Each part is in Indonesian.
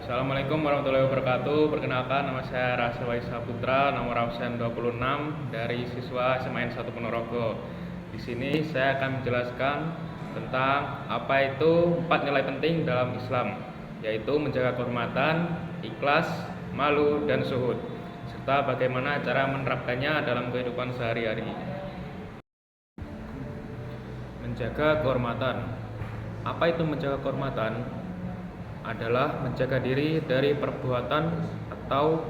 Assalamualaikum warahmatullahi wabarakatuh. Perkenalkan, nama saya Rasul Waisa Putra, nomor absen 26 dari siswa SMA 1 Ponorogo. Di sini saya akan menjelaskan tentang apa itu 4 nilai penting dalam Islam, yaitu menjaga kehormatan, ikhlas, malu, dan zuhud, serta bagaimana cara menerapkannya dalam kehidupan sehari-hari. Menjaga kehormatan. Apa itu menjaga kehormatan? Adalah menjaga diri dari perbuatan atau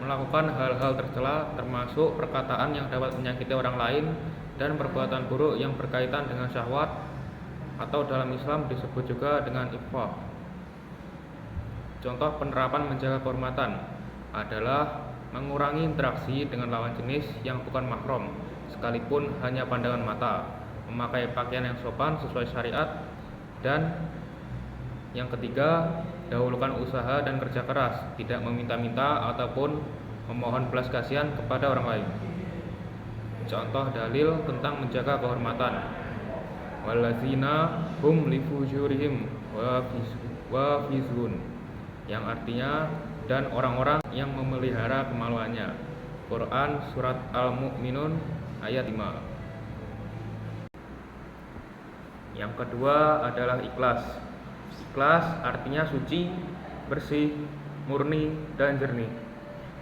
melakukan hal-hal tercela, termasuk perkataan yang dapat menyakiti orang lain dan perbuatan buruk yang berkaitan dengan syahwat, atau dalam Islam disebut juga dengan ifah. Contoh penerapan menjaga kehormatan adalah mengurangi interaksi dengan lawan jenis yang bukan mahram, sekalipun hanya pandangan mata, memakai pakaian yang sopan sesuai syariat, dan yang ketiga, dahulukan usaha dan kerja keras, tidak meminta-minta ataupun memohon belas kasihan kepada orang lain. Contoh dalil tentang menjaga kehormatan. Wallazina hum li fujurihim wa fizun, yang artinya dan orang-orang yang memelihara kemaluannya. Quran surat Al-Mu'minun ayat 5. Yang kedua adalah ikhlas. Ikhlas artinya suci, bersih, murni, dan jernih.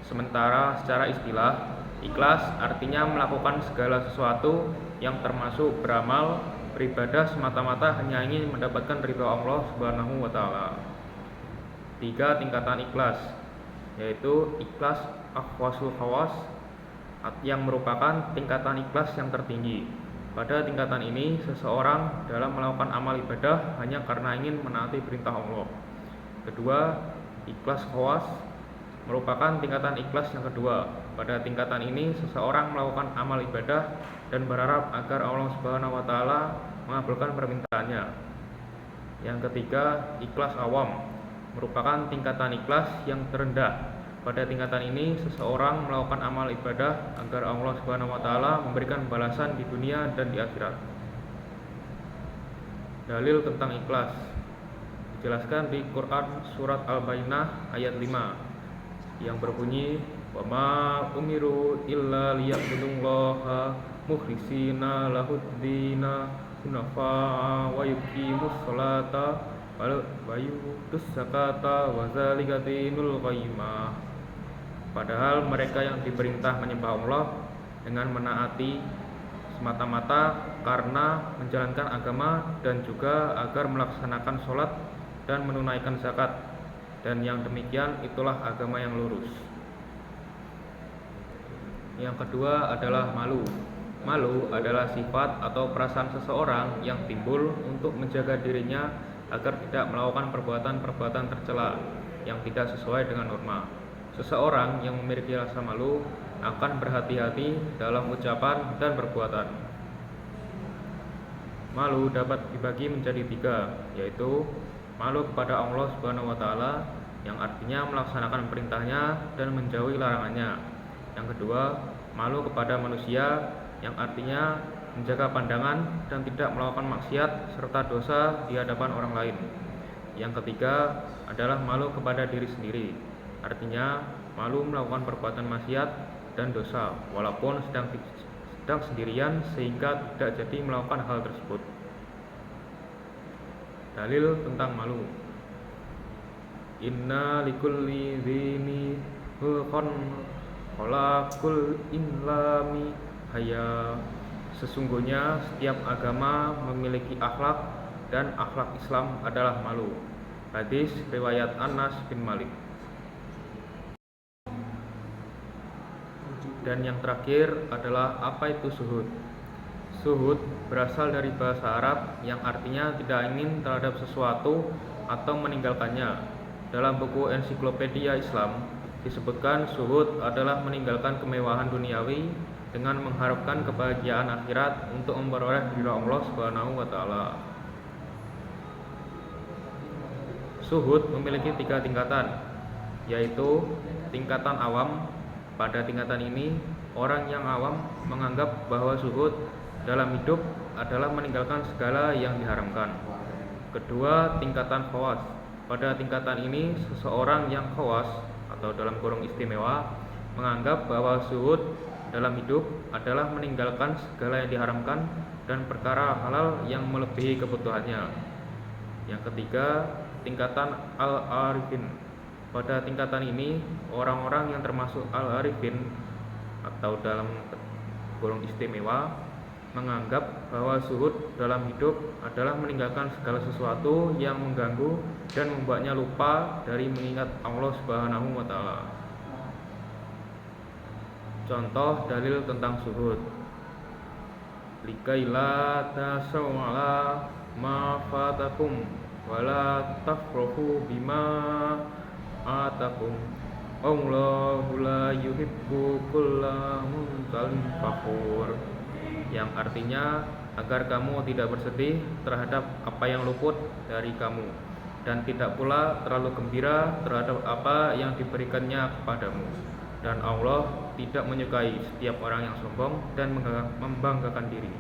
Sementara secara istilah, ikhlas artinya melakukan segala sesuatu yang termasuk beramal, beribadah semata-mata hanya ingin mendapatkan ridha Allah Subhanahu wa taala. 3 tingkatan ikhlas, yaitu ikhlas akhwasul khawas, yang merupakan tingkatan ikhlas yang tertinggi. Pada tingkatan ini, seseorang dalam melakukan amal ibadah hanya karena ingin menaati perintah Allah. Kedua, ikhlas khawas merupakan tingkatan ikhlas yang kedua. Pada tingkatan ini, seseorang melakukan amal ibadah dan berharap agar Allah Subhanahu wa taala mengabulkan permintaannya. Yang ketiga, ikhlas awam merupakan tingkatan ikhlas yang terendah. Pada tingkatan ini, seseorang melakukan amal ibadah agar Allah Subhanahu wa taala memberikan balasan di dunia dan di akhirat. Dalil tentang ikhlas dijelaskan di Quran surat Al-Baqarah ayat 5 yang berbunyi, "Wa ma umiru illa liya'budullaha mukhlishina lahuddina hunafa wa yuqimus sholata wa yutuz zakata wa dzalika dinul qayyimah." Padahal mereka yang diperintah menyembah Allah dengan menaati semata-mata karena menjalankan agama dan juga agar melaksanakan sholat dan menunaikan zakat, dan yang demikian itulah agama yang lurus. Yang kedua adalah malu. Malu adalah sifat atau perasaan seseorang yang timbul untuk menjaga dirinya agar tidak melakukan perbuatan-perbuatan tercela yang tidak sesuai dengan norma. Seseorang yang memiliki rasa malu akan berhati-hati dalam ucapan dan perbuatan. Malu dapat dibagi menjadi 3, yaitu malu kepada Allah Subhanahu wa taala, yang artinya melaksanakan perintahnya dan menjauhi larangannya. Yang kedua, malu kepada manusia, yang artinya menjaga pandangan dan tidak melakukan maksiat serta dosa di hadapan orang lain. Yang ketiga adalah malu kepada diri sendiri, artinya malu melakukan perbuatan maksiat dan dosa walaupun sedang sendirian sehingga tidak jadi melakukan hal tersebut. Dalil tentang malu. Inna likulli dzini hulqan khalaqul inlami haya. Sesungguhnya setiap agama memiliki akhlak dan akhlak Islam adalah malu. Hadis riwayat Anas bin Malik. Dan yang terakhir adalah apa itu zuhud. Zuhud berasal dari bahasa Arab yang artinya tidak ingin terhadap sesuatu atau meninggalkannya. Dalam buku Ensiklopedia Islam disebutkan zuhud adalah meninggalkan kemewahan duniawi dengan mengharapkan kebahagiaan akhirat untuk memperoleh ridha Allah Subhanahu wa taala. Zuhud memiliki 3 tingkatan, yaitu tingkatan awam. Pada tingkatan ini, orang yang awam menganggap bahwa zuhud dalam hidup adalah meninggalkan segala yang diharamkan. Kedua, tingkatan khawas. Pada tingkatan ini, seseorang yang khawas atau dalam kurung istimewa menganggap bahwa zuhud dalam hidup adalah meninggalkan segala yang diharamkan dan perkara halal yang melebihi kebutuhannya. Yang ketiga, tingkatan al-arifin. Pada tingkatan ini, orang-orang yang termasuk al-arifin atau dalam kurung istimewa menganggap bahwa zuhud dalam hidup adalah meninggalkan segala sesuatu yang mengganggu dan membuatnya lupa dari mengingat Allah Subhanahu wa taala. Contoh dalil tentang zuhud. Likaila tasawala ma fatakum wala tafrahu bima atakum. Allahu la yuhibbu kulla mukhtalin fakhur. Yang artinya agar kamu tidak bersedih terhadap apa yang luput dari kamu dan tidak pula terlalu gembira terhadap apa yang diberikannya kepadamu, dan Allah tidak menyukai setiap orang yang sombong dan membanggakan diri.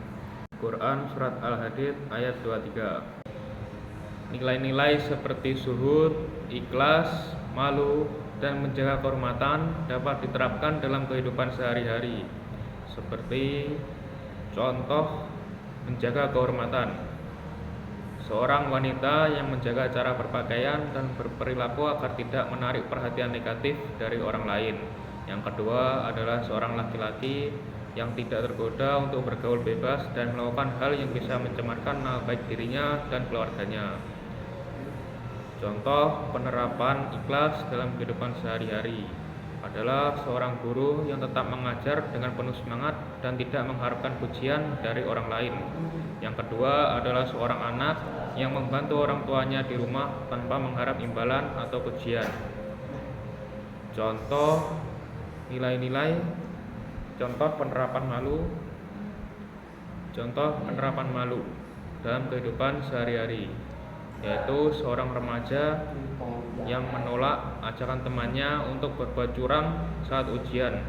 Quran Surat Al-Hadid ayat 23. Nilai-nilai seperti zuhud, ikhlas, malu, dan menjaga kehormatan dapat diterapkan dalam kehidupan sehari-hari. Seperti contoh, menjaga kehormatan. Seorang wanita yang menjaga cara berpakaian dan berperilaku agar tidak menarik perhatian negatif dari orang lain. Yang kedua adalah seorang laki-laki yang tidak tergoda untuk bergaul bebas dan melakukan hal yang bisa mencemarkan nama baik dirinya dan keluarganya. Contoh penerapan ikhlas dalam kehidupan sehari-hari adalah seorang guru yang tetap mengajar dengan penuh semangat dan tidak mengharapkan pujian dari orang lain. Yang kedua adalah seorang anak yang membantu orang tuanya di rumah tanpa mengharap imbalan atau pujian. Contoh nilai-nilai, contoh penerapan malu dalam kehidupan sehari-hari, yaitu seorang remaja yang menolak ajakan temannya untuk berbuat curang saat ujian.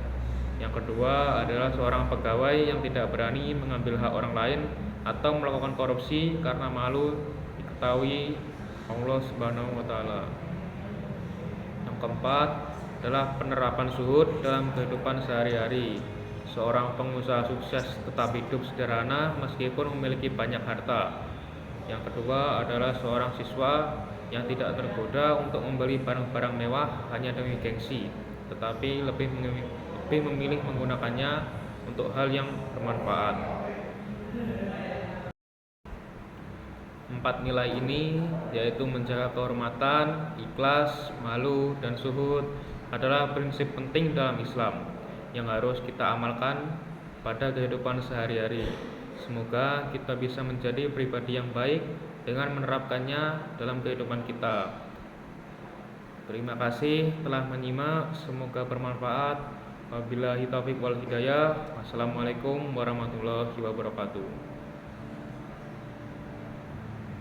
Yang kedua adalah seorang pegawai yang tidak berani mengambil hak orang lain atau melakukan korupsi karena malu diketahui Allah Subhanahu wa taala. Yang keempat adalah penerapan zuhud dalam kehidupan sehari-hari. Seorang pengusaha sukses tetap hidup sederhana meskipun memiliki banyak harta. Yang kedua adalah seorang siswa yang tidak tergoda untuk membeli barang-barang mewah hanya demi gengsi, tetapi lebih memilih menggunakannya untuk hal yang bermanfaat. 4 nilai ini, yaitu menjaga kehormatan, ikhlas, malu, dan zuhud, adalah prinsip penting dalam Islam yang harus kita amalkan pada kehidupan sehari-hari. Semoga kita bisa menjadi pribadi yang baik dengan menerapkannya dalam kehidupan kita. Terima kasih telah menyimak, semoga bermanfaat. Wabillahi taufiq wal hidayah. Wassalamualaikum warahmatullahi wabarakatuh.